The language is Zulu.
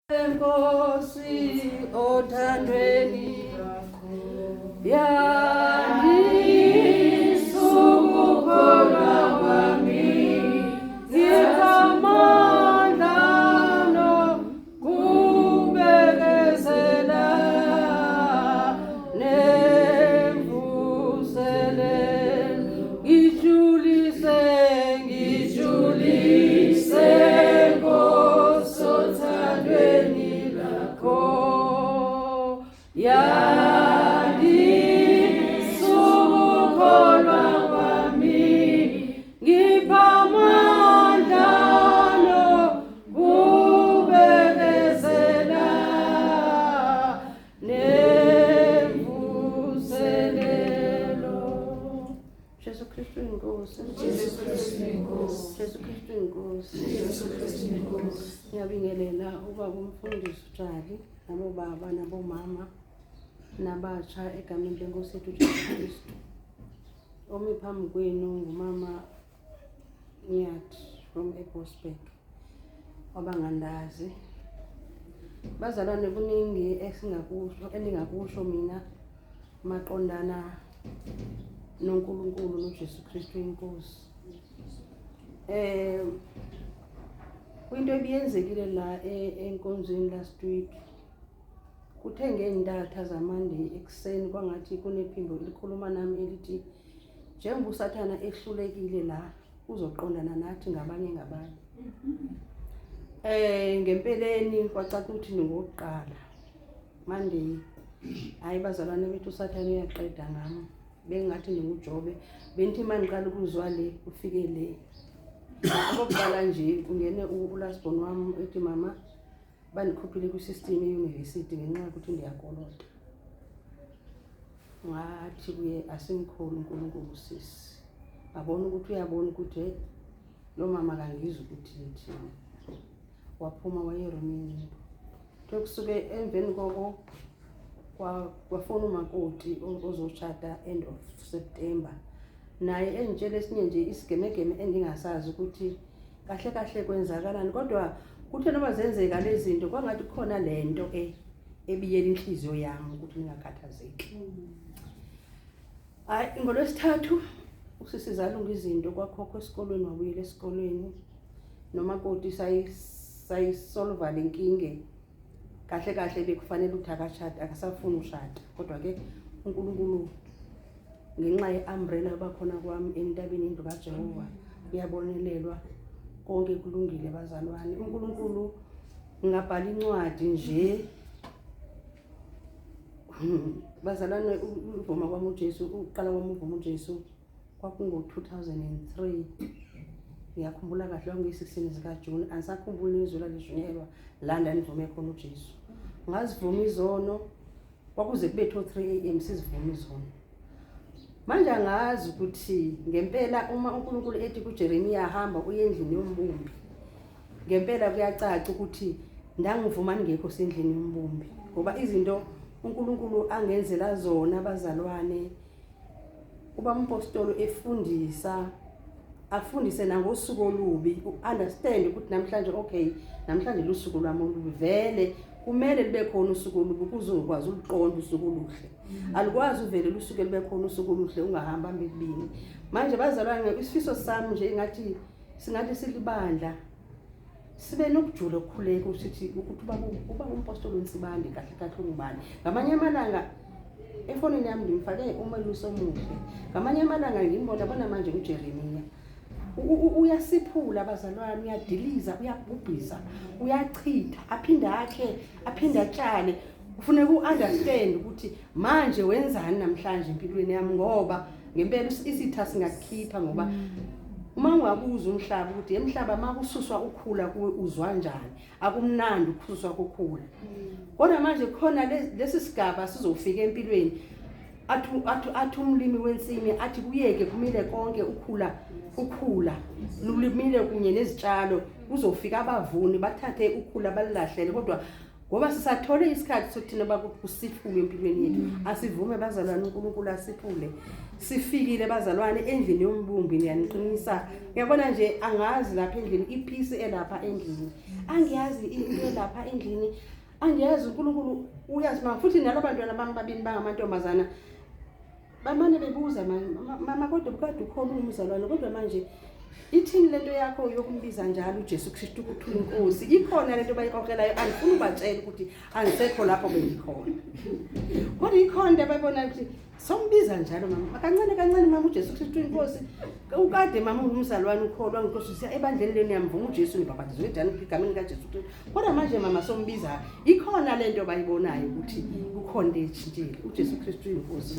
Enkosi othandweni yandisukukholwa kwami ngikamandla nokubekezela nemvuselelo ngijulise Nkosi othandweni lakho yandisukukholwa kwami ngipha amandla nokubekezela nemvuselelo. Jesu Kristu inkosi, Jesu Kristu inkosi. Jesu Kristu inkosi. Jesu Kristu inkosi. Ngiyabingelela ubaba umfundisi uJali nabobaba nabomama nabatsha egameni lenkosi yethu Jesu Kristu. Omi phambi kwenu ngumama Nyathi from eBosberg wabangandazi. Bazalwane kuningi endingakusho mina maqondana noNkulunkulu noJesu Kristu inkosi. Kwinto ebiyenzekile la enkonzweni last week kuthe ngeentatha zaMonday ekuseni kwangathi kunephimbo elikhuluma nami elithi njengoba uSathana ehlulekile la uzoqondana nathi ngabanye. Ngempeleni kwacaca ukuthi ngokuqala Monday hayi bazalwane bethu uSathana uyaqeda ngami bengathi ninguJobe benithi mangiqala ukuzwa le ufike le. Okokuqala nje ungene ulasibon wami ethi mama banikhuphile kwisystem euniversity ngenxa yokuthi ndiyakolota. Ngathi kuye asimkhulu uNkulunkulu sisi. Abona ukuthi uyabona ukuthi lo mama kangizwe ukuthi yithini. Waphuma wayeRomania. Kusuke emveni koko kwafona umakoti ozoshada end of September. Naye engitshela esinye nje isigemegeme endingasazi ukuthi kahle kwenzakalani, kodwa kuthe noma zenzeka lezi zinto kwangathi khona lento ebiyela inhliziyo yami ukuthi ngingakhathazeki. Hayi ngolwesithathu usisizalunga izinto kwakhokho esikolweni wabuyela esikolweni nomakoti sayisolva lenkinge kahle bekufanele ukuthi akashada akasafuna ushada, kodwa ke uNkulunkulu ngenxa ye-umbrella abakhona kwami entabeni indlu kaJehova uyabonelelwa konke kulungile bazalwane. uNkulunkulu ngingabhala incwadi nje bazalwane uvuma kwami uJesu uqala kwami uvuma uJesu kwakungo-2003. Ngiyakhumbula kahle kwakungi-16 zikaJuni angisakhumbuli izwi lalishunyelwa landa nivume khona uJesu. Ngazivuma izono kwakuze kube 3 AM sizivuma izono. Manje angazi ukuthi ngempela uma uNkulunkulu ethi kuJeremiya hamba uye endlini yombumbi, ngempela kuyacaca ukuthi ndangivuma ngekho sendlini yombumbi, ngoba izinto uNkulunkulu angenzela zona bazalwane. Uba umpostolo efundisa afundise nangosuku olubi, understand ukuthi namhlanje okay namhlanje lusuku lwami olubi, vele kumele libe khona usuku olubi ukuze ukwazi uliqonda usuku oluhle. Alikwazi uvele lusuku libe khona usuku oluhle ungahamba mbekubini. Manje bazalwane isifiso sami nje ngathi singathi silibandla sibe nokujula okukhuleka ukuthi uba umpostolo uNsibandi kahle ungubani. Ngamanye amalanga efonini yami ngimfake uMelusi omuhle, ngamanye amalanga ngimbona bona manje uJeremiya uyasiphula bazalwane, uyadiliza, uyabhubhisa, uyachitha, aphinde atshale. Kufuneka u-understand ukuthi manje wenzani namhlanje empilweni yami, ngoba ngempela isitha singakukhipha. Ngoba uma ungabuza umhlaba ukuthi emhlaba makususwa ukhula kuwe uzwa njani, akumnandi ukususwa kokhula. Kodwa manje khona lesi sigaba sizofika empilweni athi umlimi wensimi athi kuyeke kumile konke ukhula lulimile kunye nezitshalo, kuzofika abavuni bathathe ukhula balilahlele, kodwa ngoba sisathole isikhathi sokuthi noba kusifule empilweni yethu asivume bazalwane uNkulunkulu asiphule sifikile bazalwane endlini yombumbi niyaniqinisa ngiyabona nje angazi lapha endlini ipeace elapha endlini angiyazi into elapha endlini angiyazi uNkulunkulu uyazi futhi nalabantwana bami babini bangamantombazana bamane bebuza mama kodwa bukade ukhona umzalwane kodwa manje ithini lento yakho yokumbiza njalo uJesu Kristu ukuthi uNkosi ikhona lento bayixoxelayo andifuni ubatshela ukuthi angisekho lapho bengikhona kodwa ikhona into abayibona ukuthi sombiza njalo mama kancane mama uJesu Kristu uNkosi ukade mama ungumzalwane ukholwa uNkosi siya ebandleni leni yamvuma uJesu nibhabhatizwe eJani egameni kaJesu Kristu kodwa manje mama sombiza ikhona lento bayibonayo ukuthi kukhona into ethintile uJesu Kristu uNkosi